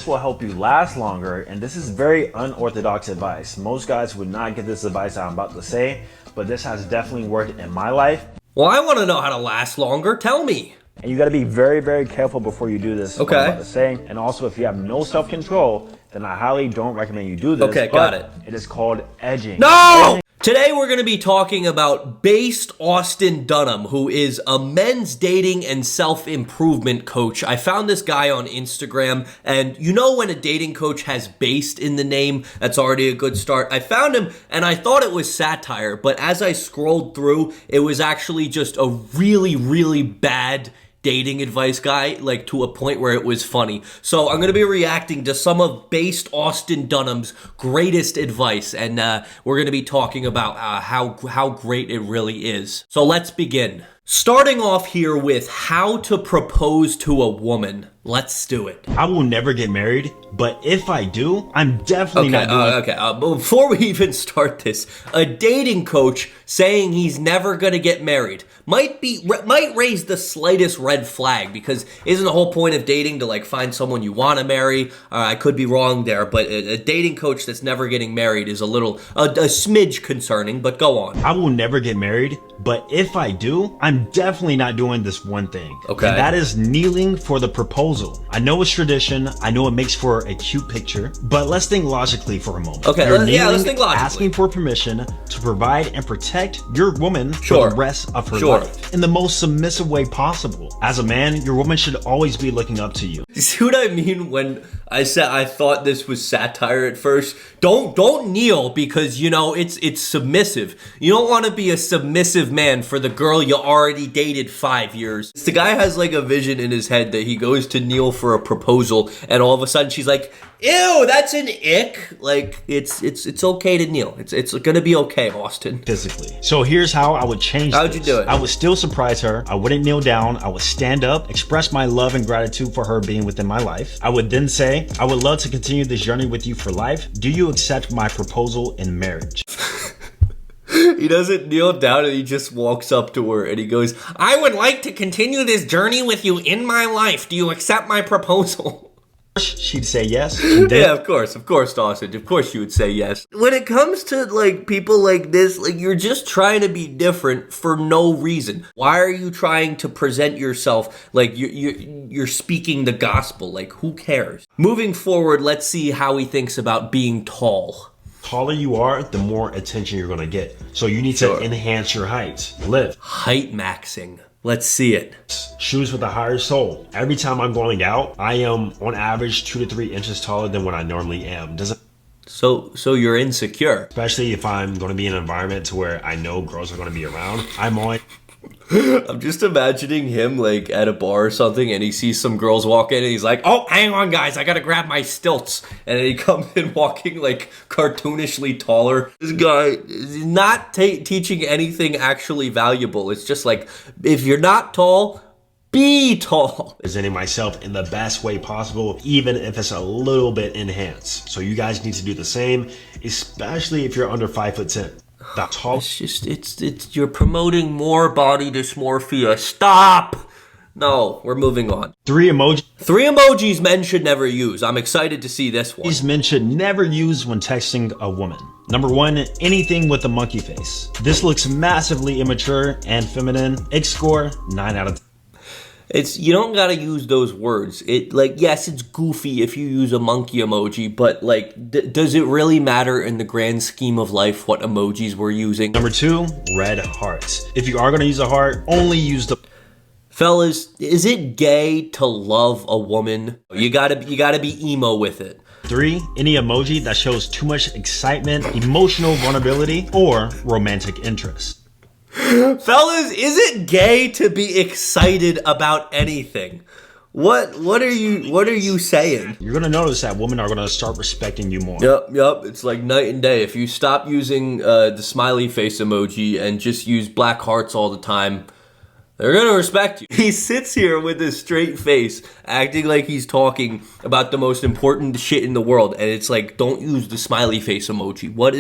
This will help you last longer, and this is very unorthodox advice. Most guys would not get this advice I'm about to say, but this has definitely worked in my life. Well, I want to know how to last longer. Tell me. And you got to be very, very careful before you do this. Okay. What I'm about to say. And also, if you have no self-control, then I highly don't recommend you do this. Okay, got it. It is called edging. No! Today we're going to be talking about Based Austin Dunham, who is a men's dating and self-improvement coach. I found this guy on Instagram, and you know when a dating coach has based in the name, that's already a good start. I found him, and I thought it was satire, but as I scrolled through, it was actually just a really, really bad dating advice guy, like to a point where it was funny. So I'm going to be reacting to some of Based Austin Dunham's greatest advice, and we're going to be talking about how great it really is. So let's begin. Starting off here with how to propose to a woman. Let's do it. I will never get married, but if I do, I'm definitely not doing but before we even start this, a dating coach saying he's never gonna get married might raise the slightest red flag, because isn't the whole point of dating to like find someone you want to marry? I could be wrong there, but a dating coach that's never getting married is a smidge concerning, but go on. I will never get married, but if I do, I'm definitely not doing this one thing. Okay. And that is kneeling for the proposal. I know it's tradition, I know it makes for a cute picture, but let's think logically for a moment. Okay, let's think logically. Asking for permission to provide and protect your woman Sure. for the rest of her life in the most submissive way possible. As a man, your woman should always be looking up to you. You see what I mean when I said I thought this was satire at first? Don't kneel because, you know, it's submissive. You don't want to be a submissive man for the girl you already dated 5 years. The guy has like a vision in his head that he goes to kneel for a proposal, and all of a sudden she's like, ew, that's an ick. Like, it's okay to kneel. It's gonna be okay, Austin. Physically. So here's how I would change How'd you do it? I would still surprise her. I wouldn't kneel down. I would stand up, express my love and gratitude for her being within my life. I would then say, I would love to continue this journey with you for life. Do you accept my proposal in marriage? He doesn't kneel down, and he just walks up to her and he goes, I would like to continue this journey with you in my life. Do you accept my proposal? She'd say yes. Yeah, of course, Dawson. Of course you would say yes. When it comes to like people like this, like you're just trying to be different for no reason. Why are you trying to present yourself like you're speaking the gospel? Like, who cares? Moving forward, let's see how he thinks about being tall. Taller you are, the more attention you're gonna get. So you need to enhance your height. Lift. Height maxing. Let's see it. Shoes with a higher sole. Every time I'm going out, I am on average 2 to 3 inches taller than what I normally am. So you're insecure. Especially if I'm going to be in an environment to where I know girls are going to be around. I'm just imagining him like at a bar or something, and he sees some girls walk in and he's like, oh, hang on guys, I gotta grab my stilts. And then he comes in walking like cartoonishly taller. This guy is not teaching anything actually valuable. It's just like, if you're not tall, be tall. Presenting myself in the best way possible, even if it's a little bit enhanced. So you guys need to do the same, especially if you're under 5'10". It's you're promoting more body dysmorphia. Stop! No, we're moving on. 3 emojis men should never use. I'm excited to see this one. These men should never use when texting a woman. Number 1, anything with a monkey face. This looks massively immature and feminine. X score 9 out of 10. You don't gotta use those words. Yes, it's goofy if you use a monkey emoji, but like, does it really matter in the grand scheme of life what emojis we're using? Number 2, red hearts. If you are gonna use a heart, only use the... Fellas, is it gay to love a woman? You gotta be emo with it. 3, any emoji that shows too much excitement, emotional vulnerability, or romantic interest. Fellas, is it gay to be excited about anything? What are you saying? You're gonna notice that women are gonna start respecting you more. Yep. It's like night and day. If you stop using the smiley face emoji and just use black hearts all the time, They're gonna respect you. He sits here with a straight face, acting like he's talking about the most important shit in the world, and it's like, don't use the smiley face emoji. What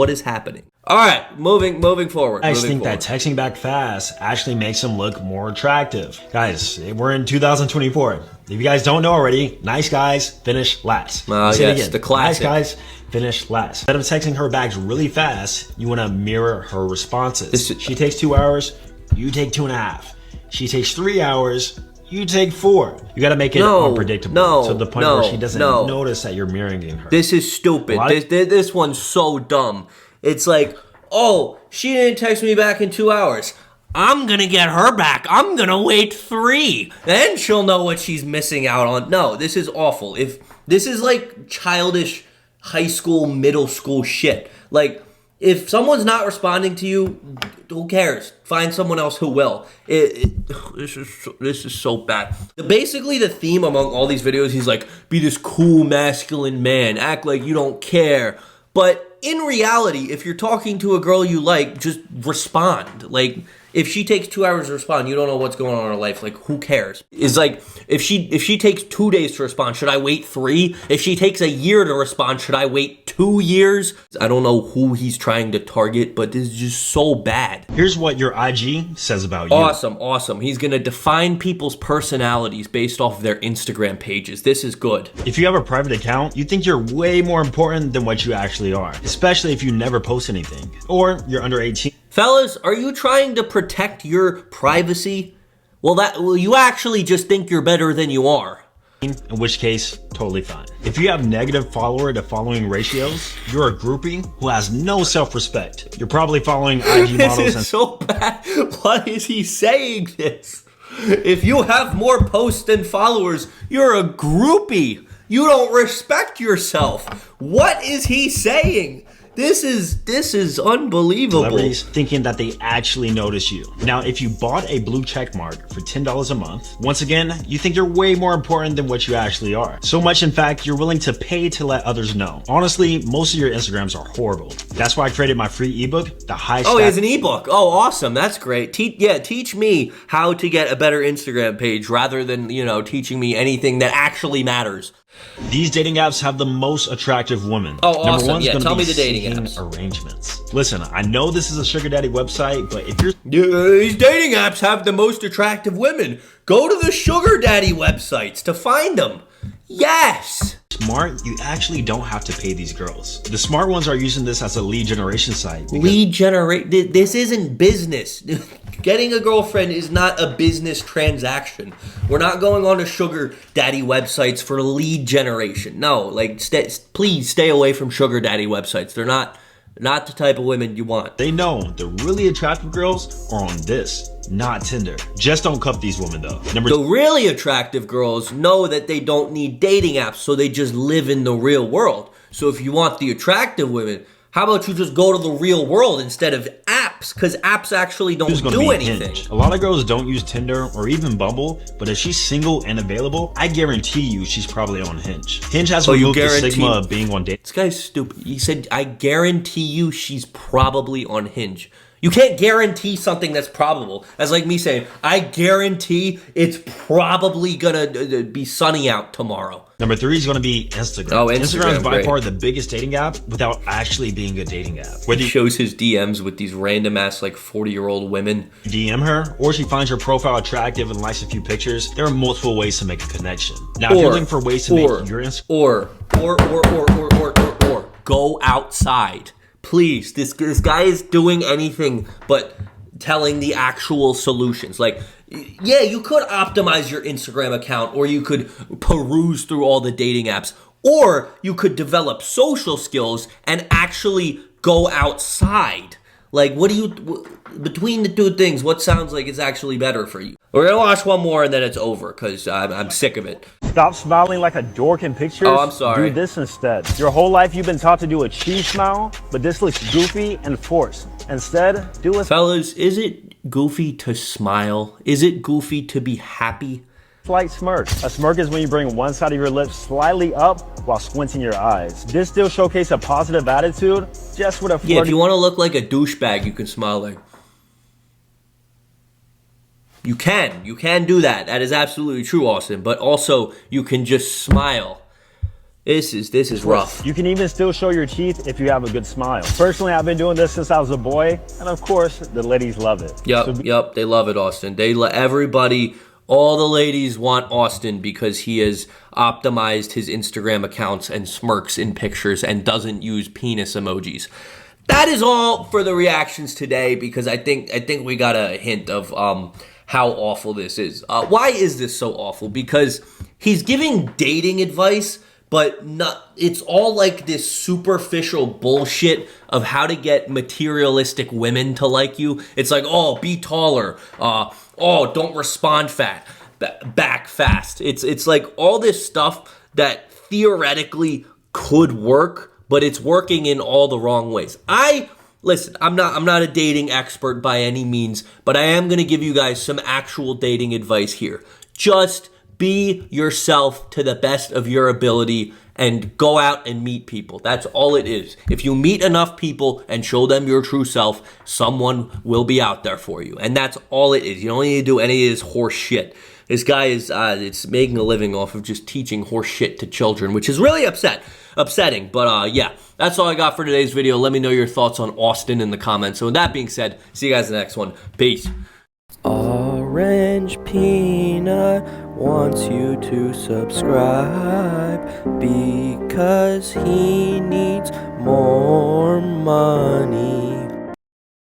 is happening? All right, moving forward. I think that texting back fast actually makes him look more attractive. Guys, we're in 2024. If you guys don't know already, nice guys finish last. Yes, the classic. Nice guys finish last. Instead of texting her back really fast, you want to mirror her responses. She takes 2 hours, you take 2.5. She takes 3 hours, you take 4. You got to make it unpredictable to the point where she doesn't notice that you're mirroring her. This is stupid. This one's so dumb. It's like, oh, she didn't text me back in 2 hours. I'm gonna get her back. I'm gonna wait 3. Then she'll know what she's missing out on. No, this is awful. If this is like childish high school, middle school shit. Like, if someone's not responding to you, who cares? Find someone else who will. This is so bad. Basically, the theme among all these videos, he's like, be this cool, masculine man. Act like you don't care. But in reality, if you're talking to a girl you like, just respond. Like, if she takes 2 hours to respond, you don't know what's going on in her life. Like, who cares? It's like, if she takes 2 days to respond, should I wait 3? If she takes a year to respond, should I wait 2 years? I don't know who he's trying to target, but this is just so bad. Here's what your IG says about you. Awesome. He's gonna define people's personalities based off of their Instagram pages. This is good. If you have a private account, you think you're way more important than what you actually are, especially if you never post anything, or you're under 18. Fellas, are you trying to protect your privacy? Well, you actually just think you're better than you are. In which case, totally fine. If you have negative follower to following ratios, you're a groupie who has no self-respect. You're probably following IG models. This is so bad. Why is he saying this? If you have more posts than followers, you're a groupie. You don't respect yourself. What is he saying? This is unbelievable. Celebrities thinking that they actually notice you. Now, if you bought a blue check mark for $10 a month, once again, you think you're way more important than what you actually are. So much, in fact, you're willing to pay to let others know. Honestly, most of your Instagrams are horrible. That's why I created my free ebook, The High Oh, he has an ebook. Oh, awesome. That's great. Teach me how to get a better Instagram page rather than, teaching me anything that actually matters. These dating apps have the most attractive women. Oh, awesome. Number one's Tell me the dating apps. Arrangements. Listen, I know this is a sugar daddy website, but if you're... These dating apps have the most attractive women. Go to the sugar daddy websites to find them. Yes. Smart, you actually don't have to pay these girls. The smart ones are using this as a lead generation site. This isn't business. Getting a girlfriend is not a business transaction. We're not going on to sugar daddy websites for lead generation. No, please stay away from sugar daddy websites. They're not the type of women you want. They know the really attractive girls are on this, not Tinder. Just don't cuff these women though. The really attractive girls know that they don't need dating apps, so they just live in the real world. So if you want the attractive women, how about you just go to the real world instead of apps? Because apps actually don't do anything. Hinge. A lot of girls don't use Tinder or even Bumble, but if she's single and available, I guarantee you she's probably on Hinge. Hinge has removed the stigma of being on dating. This guy's stupid. He said, I guarantee you she's probably on Hinge. You can't guarantee something that's probable. That's like me saying, I guarantee it's probably gonna be sunny out tomorrow. Number 3 is going to be Instagram. Oh, Instagram is by far the biggest dating app without actually being a dating app. Whether he shows his DMs with these random ass 40-year-old women. DM her, or she finds your profile attractive and likes a few pictures, there are multiple ways to make a connection. Now, if you're looking for ways to make your Instagram... Or go outside. Please, this guy is doing anything but telling the actual solutions. Yeah, you could optimize your Instagram account, or you could peruse through all the dating apps, or you could develop social skills and actually go outside. Between the two things, what sounds like it's actually better for you? We're gonna watch one more and then it's over, because I'm sick of it. Stop smiling like a dork in pictures. Oh, I'm sorry. Do this instead. Your whole life you've been taught to do a cheese smile, but this looks goofy and forced. Instead, do a... Fellas, is it goofy to smile? Is it goofy to be happy? slight smirk. A smirk is when you bring one side of your lips slightly up while squinting your eyes. This still showcases a positive attitude, just with a flirty... Yeah, if you want to look like a douchebag, you can smile like... You can do that. That is absolutely true, Austin. But also, you can just smile. This is rough. You can even still show your teeth if you have a good smile. Personally, I've been doing this since I was a boy, and of course, the ladies love it. Yep, they love it, Austin. Everybody, all the ladies want Austin because he has optimized his Instagram accounts and smirks in pictures and doesn't use penis emojis. That is all for the reactions today because I think we got a hint of how awful this is. Why is this so awful? Because he's giving dating advice, but it's all like this superficial bullshit of how to get materialistic women to like you. It's like, oh, be taller. Don't respond back fast. It's like all this stuff that theoretically could work, but it's working in all the wrong ways. Listen, I'm not a dating expert by any means, but I am going to give you guys some actual dating advice here. Just be yourself to the best of your ability and go out and meet people. That's all it is. If you meet enough people and show them your true self, someone will be out there for you. And that's all it is. You don't need to do any of this horse shit. This guy is it's making a living off of just teaching horse shit to children, which is really upsetting. But yeah, that's all I got for today's video. Let me know your thoughts on Austin in the comments. So with that being said, see you guys in the next one. Peace. Orange Peanut wants you to subscribe because he needs more money.